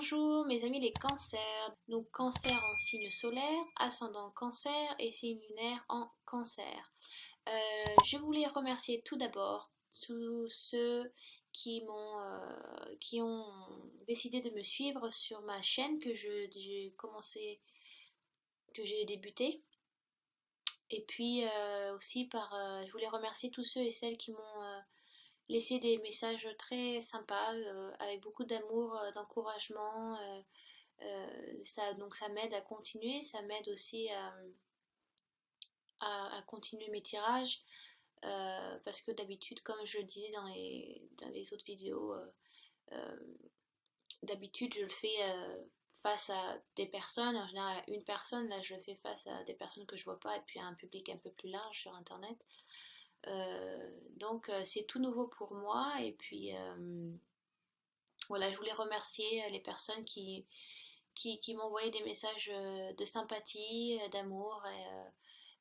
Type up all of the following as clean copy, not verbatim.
Bonjour mes amis les cancers. Donc cancer en signe solaire, ascendant cancer et signe lunaire en cancer. Je voulais remercier tout d'abord tous ceux qui ont décidé de me suivre sur ma chaîne j'ai commencé, que j'ai débuté. Et puis aussi je voulais remercier tous ceux et celles qui m'ont laissé des messages très sympas, avec beaucoup d'amour, d'encouragement. Donc ça m'aide à continuer, ça m'aide aussi à continuer mes tirages, parce que d'habitude, comme je le disais dans les autres vidéos, euh, d'habitude je le fais face à des personnes, en général à une personne. Là je le fais face à des personnes que je vois pas et puis à un public un peu plus large sur internet. Donc c'est tout nouveau pour moi et puis voilà, je voulais remercier les personnes qui m'envoyaient des messages de sympathie, d'amour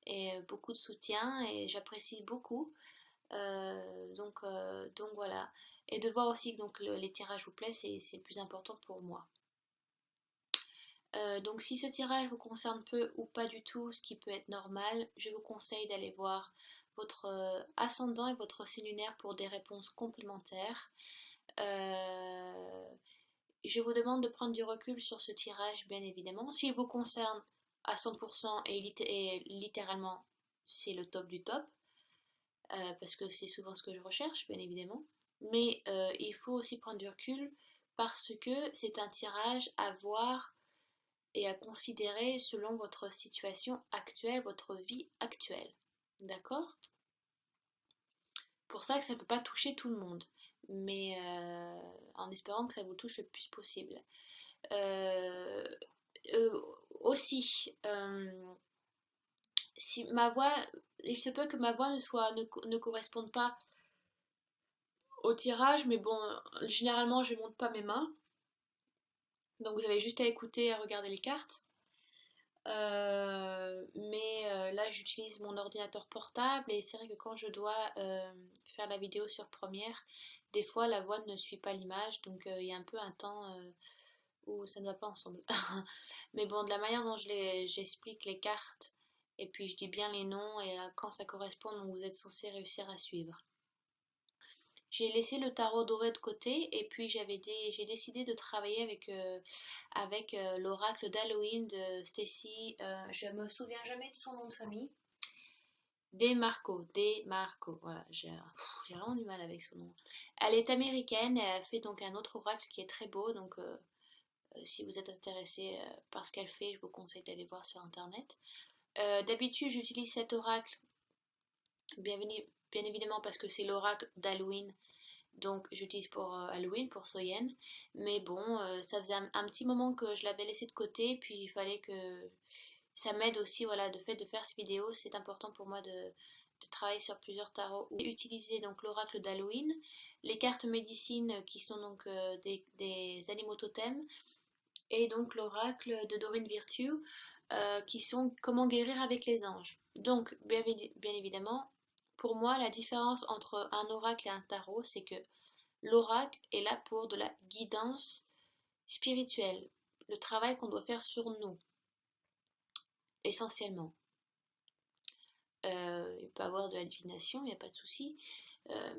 et beaucoup de soutien, et j'apprécie beaucoup. Donc voilà. Et de voir aussi que les tirages vous plaisent, c'est le plus important pour moi. Donc si ce tirage vous concerne peu ou pas du tout, ce qui peut être normal, je vous conseille d'aller voir votre ascendant et votre signe lunaire pour des réponses complémentaires. Je vous demande de prendre du recul sur ce tirage, bien évidemment. S'il vous concerne à 100% et littéralement, c'est le top du top, parce que c'est souvent ce que je recherche, bien évidemment. Mais il faut aussi prendre du recul parce que c'est un tirage à voir et à considérer selon votre situation actuelle, votre vie actuelle. D'accord? Pour ça que ça ne peut pas toucher tout le monde, mais en espérant que ça vous touche le plus possible. Euh, Aussi, si ma voix, il se peut que ma voix ne corresponde pas au tirage, mais bon, généralement je ne monte pas mes mains, donc vous avez juste à écouter et à regarder les cartes. Là j'utilise mon ordinateur portable et c'est vrai que quand je dois faire la vidéo sur Premiere, des fois la voix ne suit pas l'image, donc il y a un peu un temps où ça ne va pas ensemble. Mais bon, de la manière dont j'explique les cartes, et puis je dis bien les noms et quand ça correspond, donc vous êtes censé réussir à suivre. J'ai laissé le tarot doré de côté et puis j'ai décidé de travailler avec l'oracle d'Halloween de Stacy. Je me souviens jamais de son nom de famille. DeMarco, voilà, j'ai vraiment du mal avec son nom. Elle est américaine et elle a fait donc un autre oracle qui est très beau, donc si vous êtes intéressé par ce qu'elle fait, je vous conseille d'aller voir sur internet. D'habitude, j'utilise cet oracle, bien évidemment, parce que c'est l'oracle d'Halloween, donc j'utilise pour Halloween, pour Soyen. Mais bon, ça faisait un petit moment que je l'avais laissé de côté, puis il fallait que ça m'aide aussi, voilà, de fait de faire ces vidéos, c'est important pour moi de travailler sur plusieurs tarots. J'ai utilisé donc l'oracle d'Halloween, les cartes médecine qui sont donc des animaux totems, et donc l'oracle de Dorine Virtue, qui sont comment guérir avec les anges. Donc, bien évidemment, pour moi, la différence entre un oracle et un tarot, c'est que l'oracle est là pour de la guidance spirituelle, le travail qu'on doit faire sur nous, essentiellement. Il peut y avoir de la divination, il n'y a pas de souci,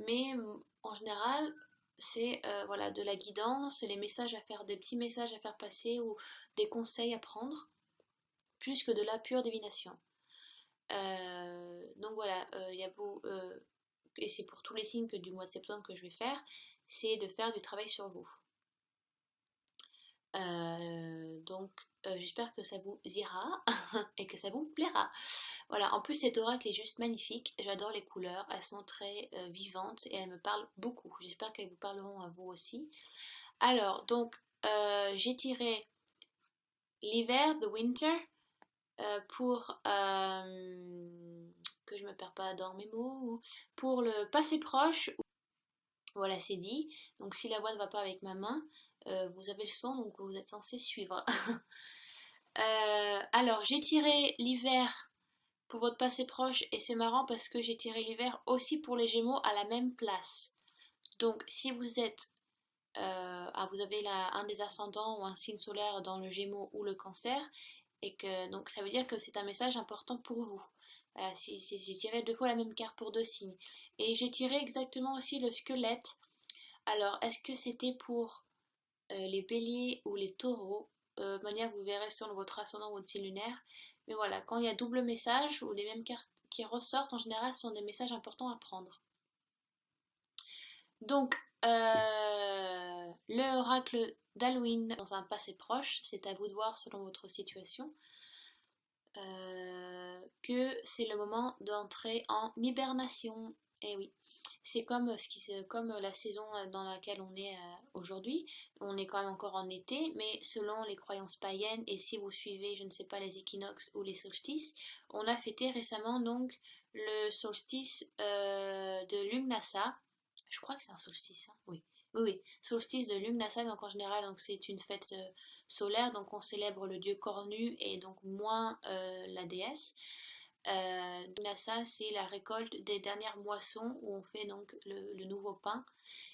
mais en général, c'est voilà, de la guidance, les messages à faire, des petits messages à faire passer ou des conseils à prendre, plus que de la pure divination. Donc voilà, il y a beau, et c'est pour tous les signes que du mois de septembre que je vais faire, c'est de faire du travail sur vous. J'espère que ça vous ira et que ça vous plaira. Voilà, en plus cet oracle est juste magnifique, j'adore les couleurs, elles sont très vivantes et elles me parlent beaucoup. J'espère qu'elles vous parleront à vous aussi. Alors, donc, j'ai tiré l'hiver, the winter, pour que je me perds pas dans mes mots, pour le passé proche. Voilà, c'est dit. Donc si la voix ne va pas avec ma main, vous avez le son, donc vous êtes censé suivre. Alors, j'ai tiré l'hiver pour votre passé proche, et c'est marrant parce que j'ai tiré l'hiver aussi pour les Gémeaux à la même place. Donc, si vous êtes vous avez un des ascendants ou un signe solaire dans le Gémeaux ou le Cancer, et que donc ça veut dire que c'est un message important pour vous. J'ai tiré 2 fois la même carte pour 2 signes. Et j'ai tiré exactement aussi le squelette. Alors, est-ce que c'était pour les béliers ou les taureaux? De manière, vous verrez sur votre ascendant ou votre signe lunaire. Mais voilà, quand il y a double message ou les mêmes cartes qui ressortent, en général, ce sont des messages importants à prendre. Donc, le oracle d'Halloween dans un passé proche, c'est à vous de voir selon votre situation, que c'est le moment d'entrer en hibernation. Et oui, c'est comme la saison dans laquelle on est aujourd'hui. On est quand même encore en été, mais selon les croyances païennes, et si vous suivez, je ne sais pas, les équinoxes ou les solstices, on a fêté récemment donc le solstice de Lugnasa. Je crois que c'est un solstice, hein. Oui. Oui, oui, solstice de Lugnasa, donc en général, donc c'est une fête solaire, donc on célèbre le dieu cornu et donc moins la déesse. Lugnasa, c'est la récolte des dernières moissons où on fait donc le nouveau pain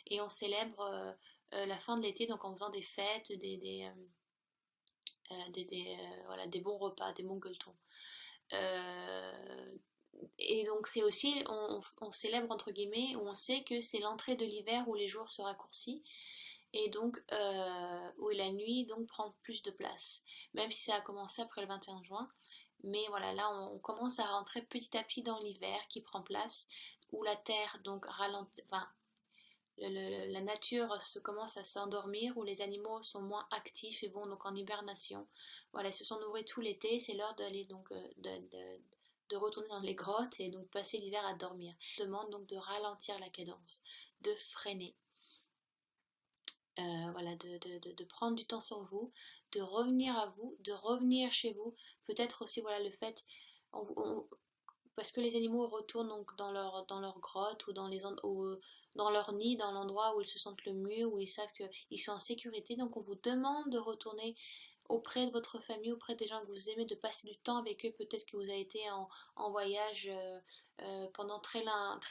et on célèbre la fin de l'été donc en faisant des fêtes, voilà, des bons repas, des bons gueuletons. Et donc c'est aussi, on célèbre entre guillemets, où on sait que c'est l'entrée de l'hiver où les jours se raccourcissent et donc où la nuit donc prend plus de place, même si ça a commencé après le 21 juin. Mais voilà, là on commence à rentrer petit à petit dans l'hiver qui prend place, où la terre donc ralentit, enfin la nature se commence à s'endormir, où les animaux sont moins actifs et vont donc en hibernation. Voilà, ils se sont nourris tout l'été, c'est l'heure d'aller donc de retourner dans les grottes et donc passer l'hiver à dormir. On demande donc de ralentir la cadence, de freiner. Voilà, de prendre du temps sur vous, de revenir à vous, de revenir chez vous. Peut-être aussi voilà le fait, parce que les animaux retournent donc dans leur grotte ou dans leur nid, dans l'endroit où ils se sentent le mieux, où ils savent qu'ils sont en sécurité. Donc on vous demande de retourner auprès de votre famille, auprès des gens que vous aimez, de passer du temps avec eux. Peut-être que vous avez été en voyage pendant très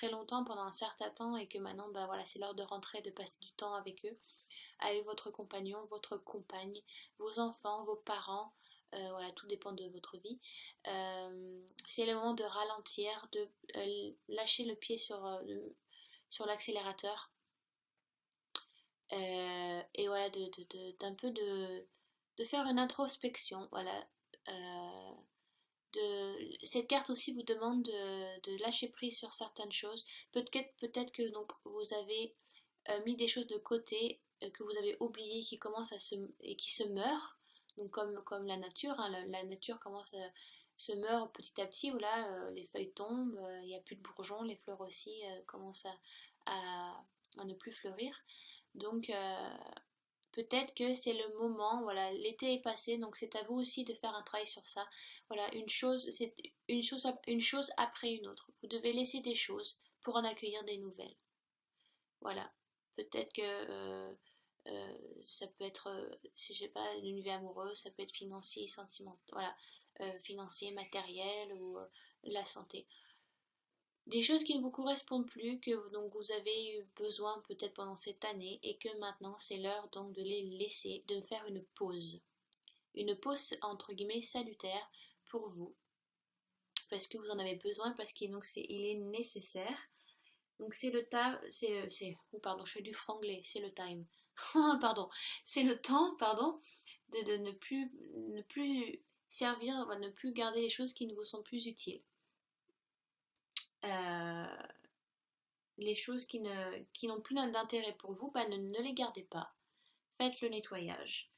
longtemps, pendant un certain temps, et que maintenant bah, voilà, c'est l'heure de rentrer, de passer du temps avec eux, avec votre compagnon, votre compagne, vos enfants, vos parents. Voilà, tout dépend de votre vie. C'est le moment de ralentir, de lâcher le pied sur l'accélérateur. Et voilà, d'un peu de faire une introspection. Voilà. Cette carte aussi vous demande de lâcher prise sur certaines choses. Peut-être que donc, vous avez mis des choses de côté que vous avez oubliées et qui se meurent. Donc comme la nature, hein, la nature commence à se meurt petit à petit, où là les feuilles tombent, il n'y a plus de bourgeons, les fleurs aussi commencent à ne plus fleurir. Donc peut-être que c'est le moment, voilà, l'été est passé, donc c'est à vous aussi de faire un travail sur ça. Voilà, c'est une chose après une autre. Vous devez laisser des choses pour en accueillir des nouvelles. Voilà, peut-être que ça peut être, si j'ai pas une vie amoureuse, ça peut être financier, sentimental, voilà, financier, matériel ou la santé. Des choses qui ne vous correspondent plus, que donc vous avez eu besoin peut-être pendant cette année et que maintenant c'est l'heure donc de les laisser, de faire une pause. Une pause entre guillemets salutaire pour vous. Parce que vous en avez besoin, parce qu'il est nécessaire. Donc c'est le temps, pardon, je fais du franglais, c'est le time. Pardon, c'est le temps, pardon, de ne plus servir, ne plus garder les choses qui ne vous sont plus utiles. Les choses qui n'ont plus d'intérêt pour vous, bah, ne les gardez pas. Faites le nettoyage.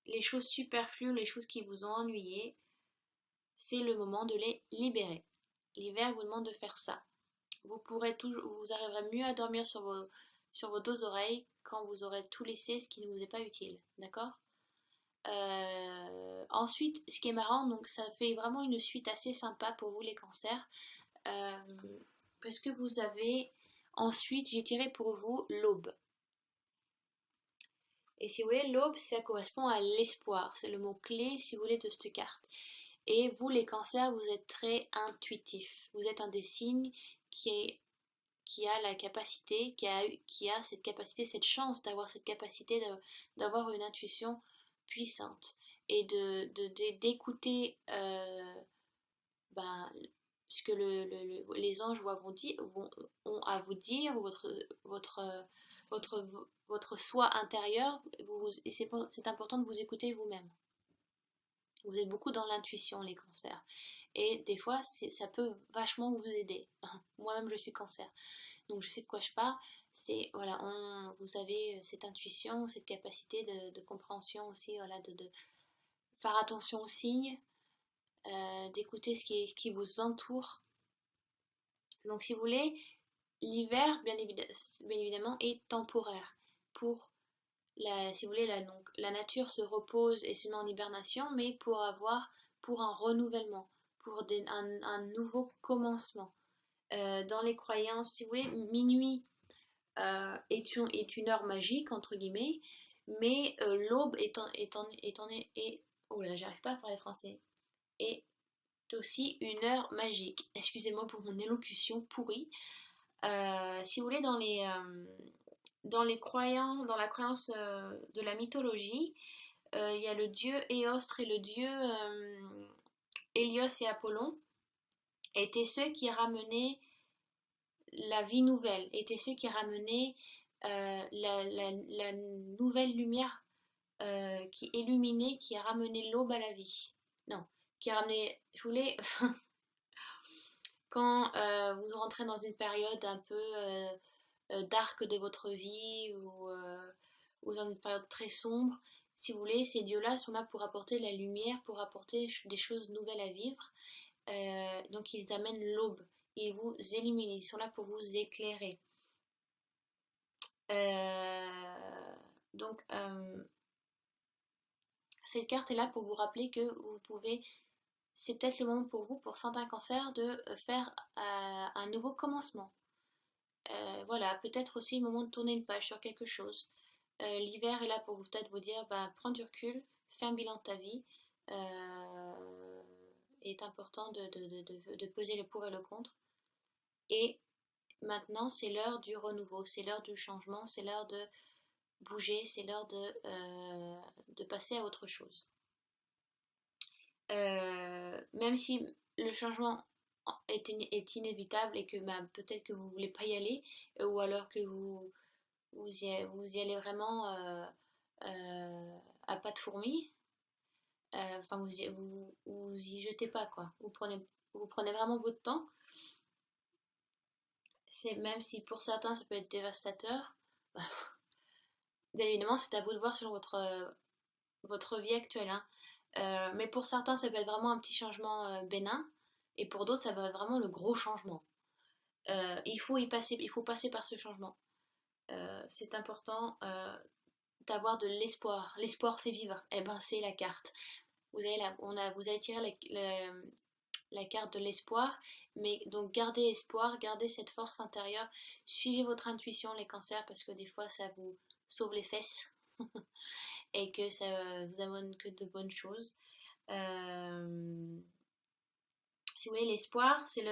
Les choses superflues, les choses qui vous ont ennuyé, c'est le moment de les libérer. L'hiver vous demande de faire ça. Vous arriverez mieux à dormir sur vos deux oreilles quand vous aurez tout laissé ce qui ne vous est pas utile. D'accord ? Ensuite, ce qui est marrant, donc ça fait vraiment une suite assez sympa pour vous les cancers. Parce que vous avez ensuite, j'ai tiré pour vous l'aube. Et si vous voulez, l'aube, ça correspond à l'espoir. C'est le mot-clé, si vous voulez, de cette carte. Et vous, les cancers, vous êtes très intuitifs. Vous êtes un des signes qui qui a la capacité, qui a cette capacité, cette chance d'avoir cette capacité d'avoir une intuition puissante et d'écouter ben, ce que les anges ont à vous dire, votre, votre soi intérieur, et c'est important de vous écouter vous-même. Vous êtes beaucoup dans l'intuition, les cancers. Et des fois, ça peut vachement vous aider. Moi-même, je suis cancer. Donc, je sais de quoi je parle. C'est, voilà, vous avez cette intuition, cette capacité de compréhension aussi, voilà, de faire attention aux signes, d'écouter ce qui vous entoure. Donc, si vous voulez, l'hiver, bien évidemment, est temporaire. Si vous voulez, donc, la nature se repose et se met en hibernation, mais pour un renouvellement, pour un nouveau commencement. Dans les croyances, si vous voulez, minuit est une heure magique, entre guillemets, mais l'aube oh là, j'arrive pas à parler français, est aussi une heure magique. Excusez-moi pour mon élocution pourrie. Si vous voulez, dans la croyance de la mythologie, il y a le dieu Éostre et le dieu Hélios et Apollon étaient ceux qui ramenaient la vie nouvelle, étaient ceux qui ramenaient la nouvelle lumière qui illuminait, qui a ramené l'aube à la vie. Non, qui a ramené, je voulais, quand vous rentrez dans une période un peu dark de votre vie ou dans une période très sombre, si vous voulez, ces dieux-là sont là pour apporter la lumière, pour apporter des choses nouvelles à vivre. Donc ils amènent l'aube, ils vous illuminent, ils sont là pour vous éclairer. Donc cette carte est là pour vous rappeler que vous pouvez, c'est peut-être le moment pour vous, pour certains cancers, de faire un nouveau commencement. Voilà, peut-être aussi le moment de tourner une page sur quelque chose. L'hiver est là pour vous peut-être vous dire, prends du recul, fais un bilan de ta vie. Il est important de peser le pour et le contre. Et maintenant, c'est l'heure du renouveau, c'est l'heure du changement, c'est l'heure de bouger, c'est l'heure de passer à autre chose. Même si le changement est inévitable et que peut-être que vous ne voulez pas y aller, ou alors que vous y allez vraiment à pas de fourmi, enfin vous y jetez pas quoi, vous prenez vraiment votre temps. Même si pour certains ça peut être dévastateur, bien évidemment c'est à vous de voir selon votre vie actuelle, hein. Mais pour certains ça peut être vraiment un petit changement bénin, et pour d'autres ça va être vraiment le gros changement. Il faut passer par ce changement. C'est important d'avoir de l'espoir. L'espoir fait vivre. Eh ben c'est la carte. Vous avez tiré la carte de l'espoir, mais donc gardez espoir, gardez cette force intérieure, suivez votre intuition les cancers, parce que des fois ça vous sauve les fesses et que ça vous amène que de bonnes choses. Si vous voulez, l'espoir c'est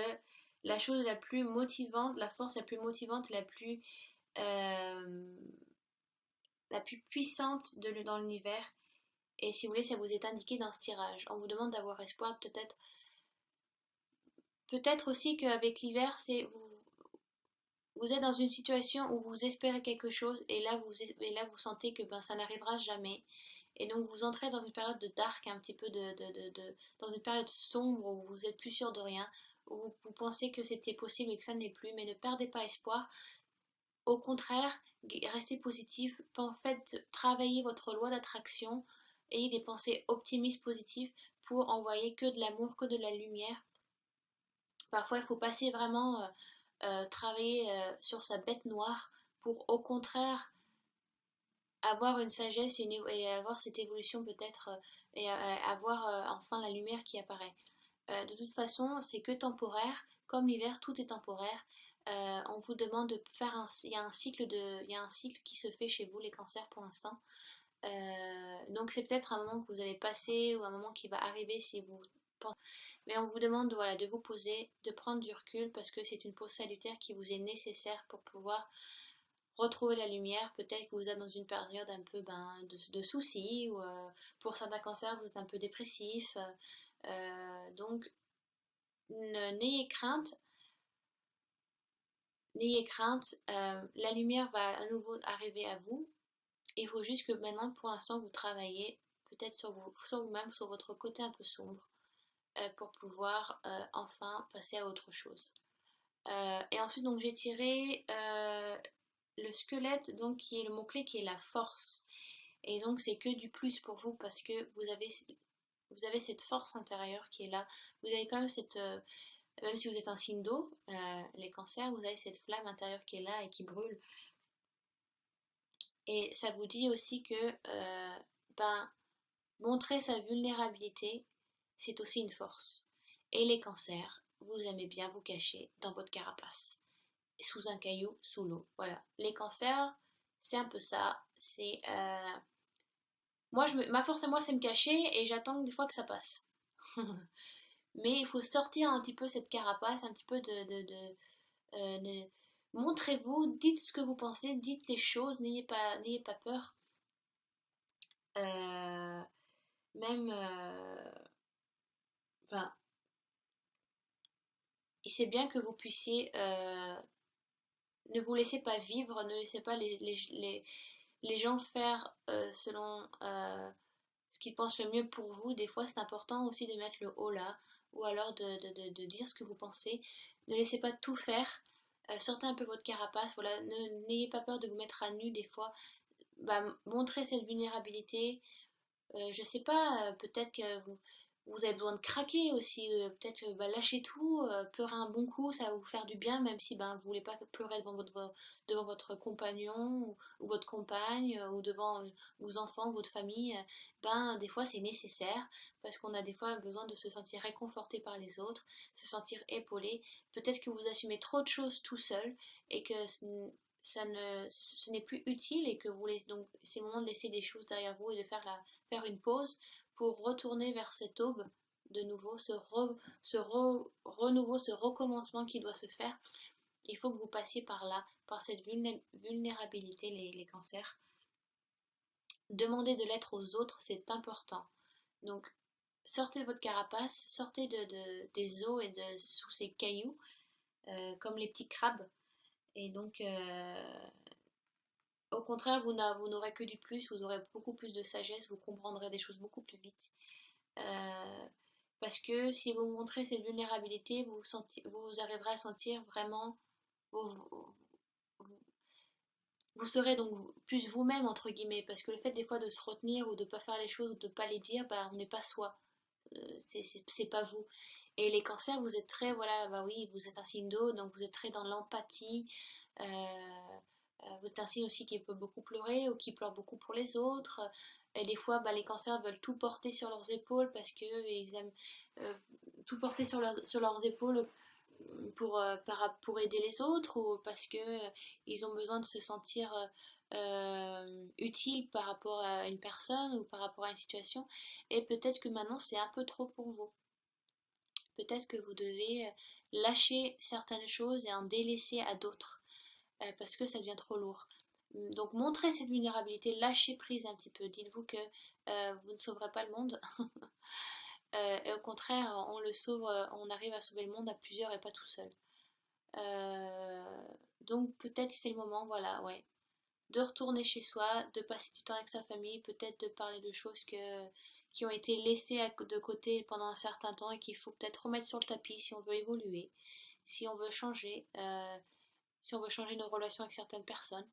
la chose la plus motivante, la force la plus motivante, la plus puissante dans l'univers. Et si vous voulez, ça vous est indiqué dans ce tirage. On vous demande d'avoir espoir, peut-être aussi qu'avec l'hiver, vous êtes dans une situation où vous espérez quelque chose et là vous sentez que ça n'arrivera jamais. Et donc vous entrez dans une période de dark, un petit peu dans une période sombre où vous êtes plus sûr de rien, où vous pensez que c'était possible et que ça n'est plus, mais ne perdez pas espoir. Au contraire, restez positif, faites travailler votre loi d'attraction, ayez des pensées optimistes, positives pour envoyer que de l'amour, que de la lumière. Parfois, il faut passer vraiment travailler sur sa bête noire pour au contraire avoir une sagesse et avoir cette évolution peut-être et avoir enfin la lumière qui apparaît. De toute façon, c'est que temporaire, comme l'hiver, tout est temporaire. On vous demande de faire il y a un cycle qui se fait chez vous les cancers pour l'instant. Donc c'est peut-être un moment que vous allez passer ou un moment qui va arriver si vous pensez. Mais on vous demande voilà, de vous poser, de prendre du recul parce que c'est une pause salutaire qui vous est nécessaire pour pouvoir retrouver la lumière. Peut-être que vous êtes dans une période un peu de soucis ou pour certains cancers vous êtes un peu dépressif. Donc n'ayez crainte, la lumière va à nouveau arriver à vous. Il faut juste que maintenant, pour l'instant, vous travaillez peut-être sur vous-même, sur votre côté un peu sombre, pour pouvoir enfin passer à autre chose. Et ensuite, donc, j'ai tiré le squelette, donc, qui est le mot-clé, qui est la force. Et donc, c'est que du plus pour vous parce que vous avez cette force intérieure qui est là. Vous avez quand même cette. Même si vous êtes un signe d'eau, les cancers, vous avez cette flamme intérieure qui est là et qui brûle. Et ça vous dit aussi que ben, montrer sa vulnérabilité, c'est aussi une force. Et les cancers, vous aimez bien vous cacher dans votre carapace, sous un caillou, sous l'eau. Voilà. Les cancers, c'est un peu ça. C'est ma force à moi, c'est me cacher et j'attends des fois que ça passe. Mais il faut sortir un petit peu cette carapace, un petit peu de montrez-vous, dites ce que vous pensez, dites les choses, n'ayez pas peur. Euh, même, enfin, c'est bien que vous puissiez, ne vous laissez pas vivre, ne laissez pas les gens faire selon ce qu'ils pensent le mieux pour vous. Des fois, c'est important aussi de mettre le haut là, ou alors de dire ce que vous pensez. Ne laissez pas tout faire. Sortez un peu votre carapace, voilà, n'ayez pas peur de vous mettre à nu des fois. Bah, montrez cette vulnérabilité. Je sais pas, peut-être que vous avez besoin de craquer aussi, peut-être lâcher tout, pleurer un bon coup, ça va vous faire du bien, même si vous voulez pas pleurer devant votre compagnon ou votre compagne ou devant vos enfants, votre famille. Des fois c'est nécessaire parce qu'on a des fois besoin de se sentir réconforté par les autres, se sentir épaulé. Peut-être que vous assumez trop de choses tout seul et que ce n'est plus utile et que donc c'est le moment de laisser des choses derrière vous et de faire une pause pour retourner vers cette aube de nouveau, renouveau, ce recommencement qui doit se faire. Il faut que vous passiez par là, par cette vulnérabilité, les cancers. Demandez de l'être aux autres, c'est important. Donc, sortez de votre carapace, sortez des eaux et sous ces cailloux, comme les petits crabes. Et donc, au contraire, vous n'aurez que du plus, vous aurez beaucoup plus de sagesse, vous comprendrez des choses beaucoup plus vite. Parce que si vous montrez cette vulnérabilité, vous arriverez à sentir vraiment, vous serez donc plus vous-même, entre guillemets, parce que le fait des fois de se retenir ou de ne pas faire les choses ou de ne pas les dire, on n'est pas soi, c'est pas vous. Et les cancers, vous êtes très, voilà, oui, vous êtes un signe d'eau, donc vous êtes très dans l'empathie. Vous êtes un signe aussi qui peut beaucoup pleurer ou qui pleure beaucoup pour les autres. Et des fois, les cancers veulent tout porter sur leurs épaules parce qu'ils aiment tout porter sur leurs épaules pour aider les autres ou parce que ils ont besoin de se sentir utiles par rapport à une personne ou par rapport à une situation. Et peut-être que maintenant, c'est un peu trop pour vous. Peut-être que vous devez lâcher certaines choses et en délaisser à d'autres parce que ça devient trop lourd. Donc montrez cette vulnérabilité, lâchez prise un petit peu. Dites-vous que vous ne sauverez pas le monde. Et au contraire, on le sauve, on arrive à sauver le monde à plusieurs et pas tout seul. Donc peut-être que c'est le moment, voilà, ouais, de retourner chez soi, de passer du temps avec sa famille, peut-être de parler de choses qui ont été laissées de côté pendant un certain temps et qu'il faut peut-être remettre sur le tapis si on veut évoluer, si on veut changer, si on veut changer nos relations avec certaines personnes.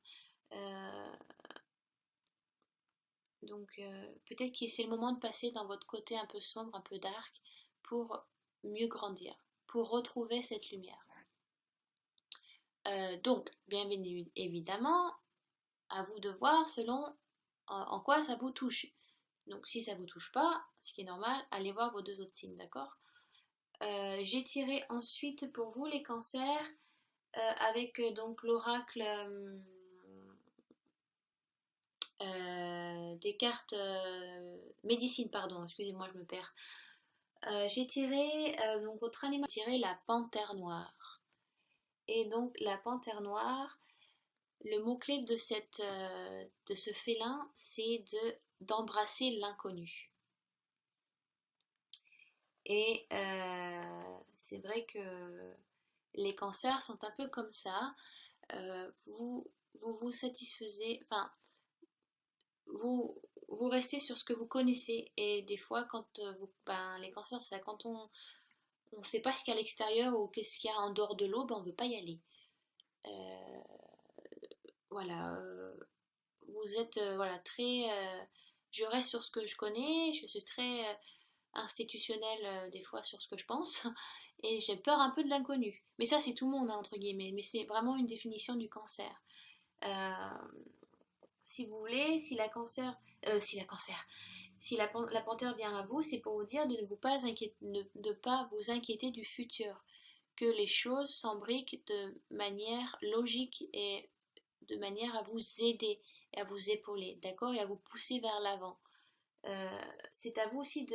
Donc peut-être que c'est le moment de passer dans votre côté un peu sombre, un peu dark, pour mieux grandir, pour retrouver cette lumière. Donc, bien évidemment, à vous de voir selon en quoi ça vous touche. Donc si ça vous touche pas, ce qui est normal, allez voir vos deux autres signes, d'accord? J'ai tiré ensuite pour vous les cancers avec donc l'oracle des cartes médecine, pardon, excusez-moi, je me perds. J'ai tiré, donc votre animal, j'ai tiré la panthère noire. Et donc la panthère noire, le mot-clé de ce félin, c'est d'embrasser l'inconnu. Et c'est vrai que les cancers sont un peu comme ça. Vous satisfaisez, enfin, vous, vous restez sur ce que vous connaissez. Et des fois, les cancers, c'est quand on ne sait pas ce qu'il y a à l'extérieur ou qu'est-ce qu'il y a en dehors de l'eau, ben, on ne veut pas y aller. Euh, voilà, vous êtes voilà, très... je reste sur ce que je connais, je suis très institutionnelle des fois sur ce que je pense, et j'ai peur un peu de l'inconnu. Mais ça, c'est tout le monde, hein, entre guillemets, mais c'est vraiment une définition du cancer. Euh, si vous voulez, si la cancer, si la panthère vient à vous, c'est pour vous dire de ne pas vous inquiéter du futur, que les choses s'embriquent de manière logique et de manière à vous aider et à vous épauler, d'accord, et à vous pousser vers l'avant. C'est à vous c'est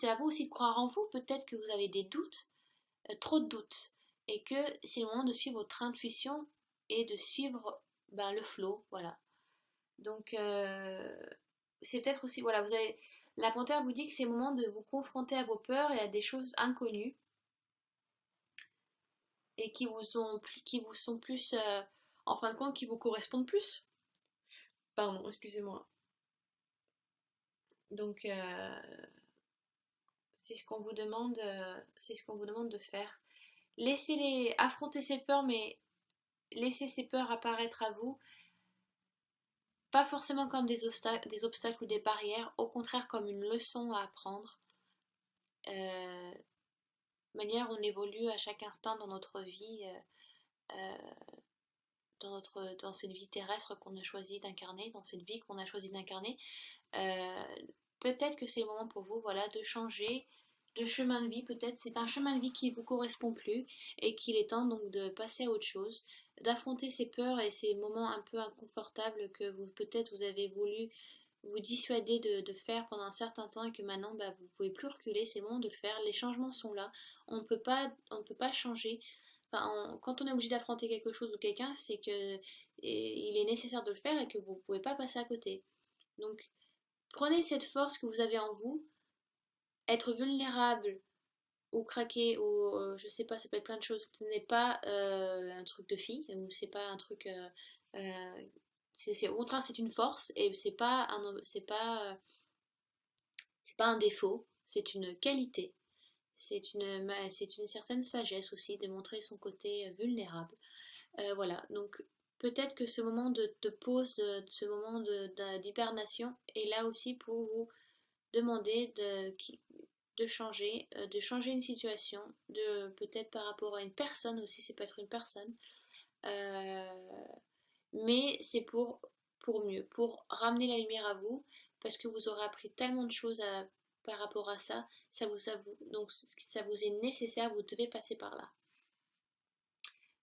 à vous aussi de croire en vous. Peut-être que vous avez des doutes, trop de doutes, et que c'est le moment de suivre votre intuition et de suivre le flow, voilà. Donc c'est peut-être aussi, voilà, la panthère vous dit que c'est le moment de vous confronter à vos peurs et à des choses inconnues et qui vous sont plus, en fin de compte, qui vous correspondent plus. Pardon, excusez-moi. Donc c'est ce qu'on vous demande de faire. Affronter ces peurs, mais laissez ces peurs apparaître à vous, pas forcément comme des obstacles ou des barrières, au contraire comme une leçon à apprendre. De manière, on évolue à chaque instant dans notre vie, dans cette vie terrestre qu'on a choisi d'incarner, dans cette vie qu'on a choisi d'incarner. Euh, Peut-être que c'est le moment pour vous, voilà, de changer de chemin de vie. Peut-être c'est un chemin de vie qui vous correspond plus et qu'il est temps donc de passer à autre chose, d'affronter ces peurs et ces moments un peu inconfortables que vous avez voulu vous dissuader de faire pendant un certain temps et que maintenant vous pouvez plus reculer. C'est le moment de le faire. Les changements sont là. On peut pas changer. Quand on est obligé d'affronter quelque chose ou quelqu'un, c'est que il est nécessaire de le faire et que vous ne pouvez pas passer à côté. Donc prenez cette force que vous avez en vous, être vulnérable ou craquer ou je sais pas, ça peut être plein de choses. Ce n'est pas un truc de fille ou c'est pas un truc. Au contraire, c'est une force et c'est pas un défaut, c'est une qualité. C'est une certaine sagesse aussi de montrer son côté vulnérable. Voilà, donc peut-être que ce moment de pause, ce moment d'hibernation est là aussi pour vous demander de changer une situation, peut-être par rapport à une personne aussi, c'est peut être une personne, euh, mais c'est pour mieux, pour ramener la lumière à vous, parce que vous aurez appris tellement de choses par rapport à ça, donc ça vous est nécessaire, vous devez passer par là.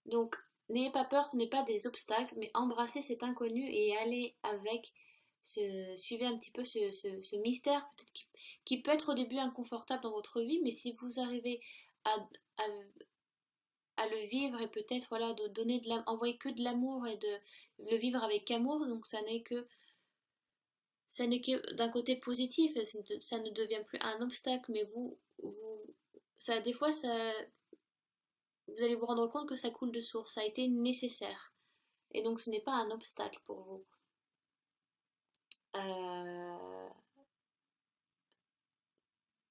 Donc, n'ayez pas peur, ce n'est pas des obstacles, mais embrassez cet inconnu et allez avec, suivez un petit peu ce mystère peut-être qui peut être au début inconfortable dans votre vie, mais si vous arrivez à, à, à le vivre et peut-être voilà, de donner envoyer que de l'amour et de le vivre avec amour, donc ça n'est que d'un côté positif, ça ne devient plus un obstacle, mais ça, des fois, vous allez vous rendre compte que ça coule de source, ça a été nécessaire. Et donc ce n'est pas un obstacle pour vous. Euh,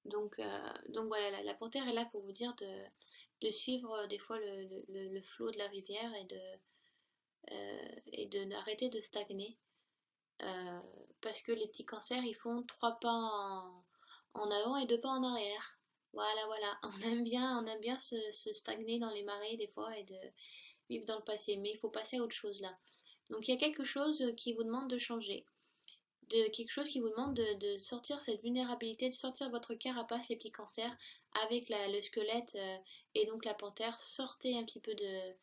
donc voilà, la panthère est là pour vous dire de suivre des fois le flot de la rivière et de n'arrêter de stagner. Euh, Parce que les petits cancers, ils font 3 pas en avant et 2 pas en arrière. Voilà, voilà. On aime bien se stagner dans les marées des fois et de vivre dans le passé. Mais il faut passer à autre chose là. Donc il y a quelque chose qui vous demande de changer. Quelque chose qui vous demande de sortir cette vulnérabilité, de sortir votre carapace, les petits cancers, avec le squelette et donc la panthère. Sortez un petit peu de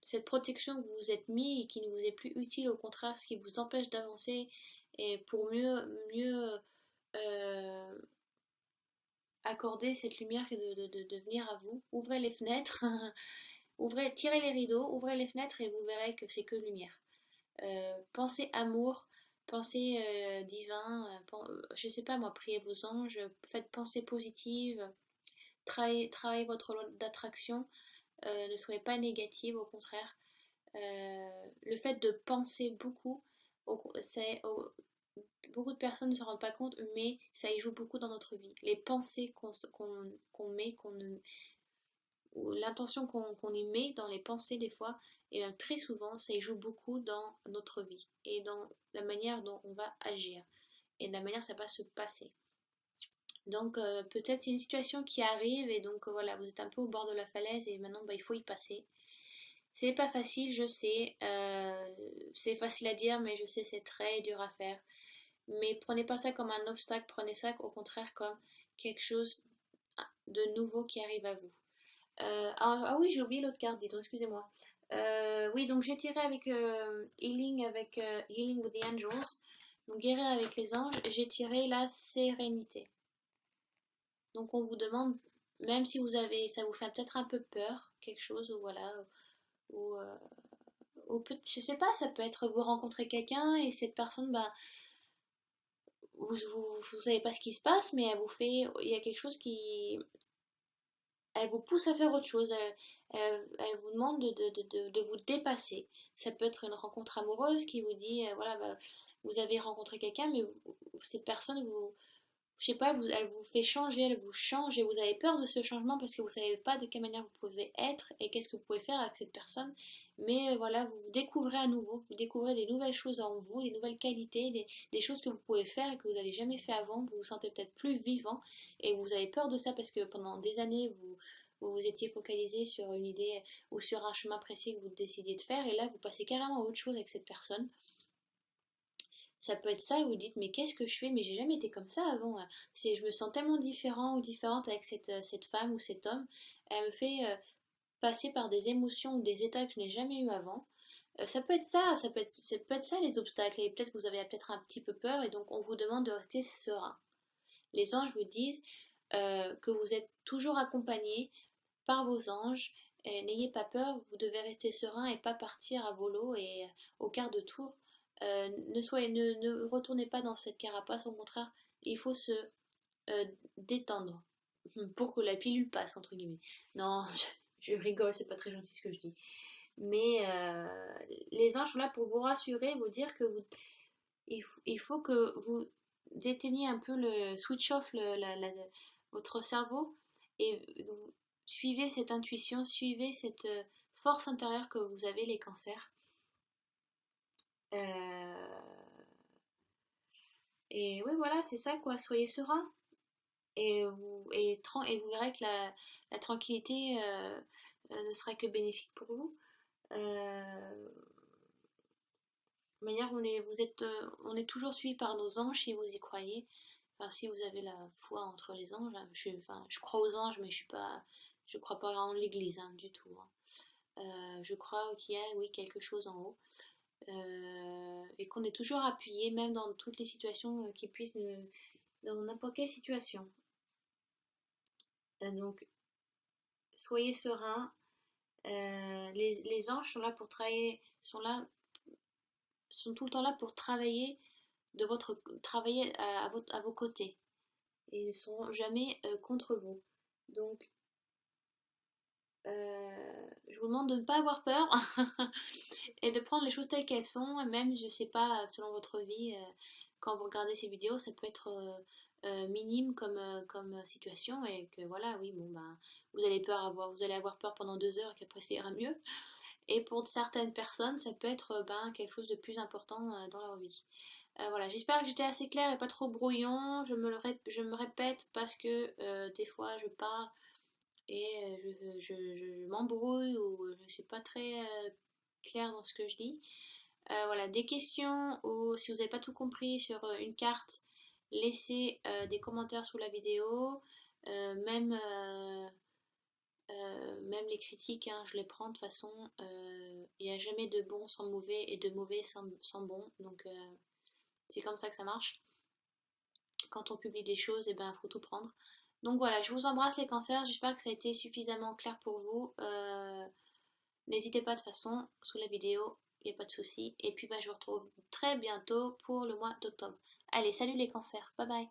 cette protection que vous vous êtes mis et qui ne vous est plus utile, au contraire, ce qui vous empêche d'avancer et pour mieux accordez cette lumière de venir à vous. Ouvrez les fenêtres, tirez les rideaux, ouvrez les fenêtres et vous verrez que c'est que lumière. Pensez amour, pensez divin, je sais pas moi, priez vos anges, faites pensée positive, travaillez votre loi d'attraction, ne soyez pas négative, au contraire. Le fait de penser beaucoup, beaucoup de personnes ne se rendent pas compte, mais ça y joue beaucoup dans notre vie. Les pensées qu'on met, ou l'intention qu'on y met dans les pensées des fois, et bien très souvent, ça y joue beaucoup dans notre vie et dans la manière dont on va agir et de la manière dont ça va se passer. Donc peut-être une situation qui arrive et donc voilà, vous êtes un peu au bord de la falaise et maintenant il faut y passer. C'est pas facile, je sais, c'est facile à dire, mais je sais c'est très dur à faire. Mais prenez pas ça comme un obstacle, prenez ça au contraire comme quelque chose de nouveau qui arrive à vous. Oui, j'ai oublié l'autre carte, dites-donc, excusez-moi. Oui, donc j'ai tiré avec Healing with the Angels, donc guérir avec les anges, j'ai tiré la sérénité. Donc on vous demande, même si ça vous fait peut-être un peu peur, quelque chose, ou voilà, ou je sais pas, ça peut être vous rencontrez quelqu'un et cette personne, bah, vous savez pas ce qui se passe, mais il y a quelque chose elle vous pousse à faire autre chose, elle vous demande de vous dépasser. Ça peut être une rencontre amoureuse qui vous dit, voilà, bah, vous avez rencontré quelqu'un, mais cette personne, je sais pas, elle vous fait changer, elle vous change et vous avez peur de ce changement parce que vous savez pas de quelle manière vous pouvez être et qu'est-ce que vous pouvez faire avec cette personne. Mais voilà, vous vous découvrez à nouveau, vous découvrez des nouvelles choses en vous, des nouvelles qualités, des choses que vous pouvez faire et que vous n'avez jamais fait avant. Vous vous sentez peut-être plus vivant et vous avez peur de ça parce que pendant des années, vous étiez focalisé sur une idée ou sur un chemin précis que vous décidiez de faire et là, vous passez carrément à autre chose avec cette personne. Ça peut être ça, vous dites, mais qu'est-ce que je fais? Mais j'ai jamais été comme ça avant. Je me sens tellement différent ou différente avec cette femme ou cet homme. Elle me fait passer par des émotions ou des états que je n'ai jamais eu avant. Ça peut être ça, ça peut être ça les obstacles. Et peut-être que vous avez peut-être un petit peu peur et donc on vous demande de rester serein. Les anges vous disent que vous êtes toujours accompagné par vos anges. N'ayez pas peur, vous devez rester serein et pas partir à volo et au quart de tour. Ne retournez pas dans cette carapace, au contraire, il faut se détendre pour que la pilule passe, entre guillemets. Non, je rigole, c'est pas très gentil ce que je dis. Mais les anges sont là pour vous rassurer, vous dire que il faut que vous déteigniez un peu le switch off votre cerveau et vous suivez cette intuition, suivez cette force intérieure que vous avez les cancers. Et oui, voilà, c'est ça quoi, soyez serein. Et vous verrez que la tranquillité ne sera que bénéfique pour vous. De manière, on est toujours suivi par nos anges si vous y croyez. Enfin, si vous avez la foi entre les anges, hein. Je crois aux anges, mais je crois pas en l'église hein, du tout. Hein. Je crois qu'il y a, oui, quelque chose en haut. Et qu'on est toujours appuyé, même dans toutes les situations qui puissent dans n'importe quelle situation. Donc, soyez serein. Les anges sont là pour travailler, sont tout le temps là pour travailler à vos côtés. Et ils ne seront jamais contre vous. Donc, je vous demande de ne pas avoir peur et de prendre les choses telles qu'elles sont. Et même, je sais pas, selon votre vie, quand vous regardez ces vidéos, ça peut être minime comme situation et que voilà, oui, bon, bah, vous allez avoir peur pendant 2 heures et qu'après ça ira mieux. Et pour certaines personnes, ça peut être ben, quelque chose de plus important dans leur vie. Voilà, j'espère que j'étais assez claire et pas trop brouillon. Je me répète parce que des fois je parle et je m'embrouille ou je ne suis pas très claire dans ce que je dis. Voilà, des questions ou si vous n'avez pas tout compris sur une carte, laissez des commentaires sous la vidéo. Euh, même, euh, Même les critiques, hein, je les prends de toute façon. Il n'y a jamais de bon sans mauvais et de mauvais sans bon. Donc c'est comme ça que ça marche. quand on publie des choses, et ben faut tout prendre. Donc voilà, je vous embrasse les cancers, j'espère que ça a été suffisamment clair pour vous. N'hésitez pas de toute façon, sous la vidéo, il n'y a pas de souci. Et puis bah, je vous retrouve très bientôt pour le mois d'octobre. Allez, salut les cancers, bye bye.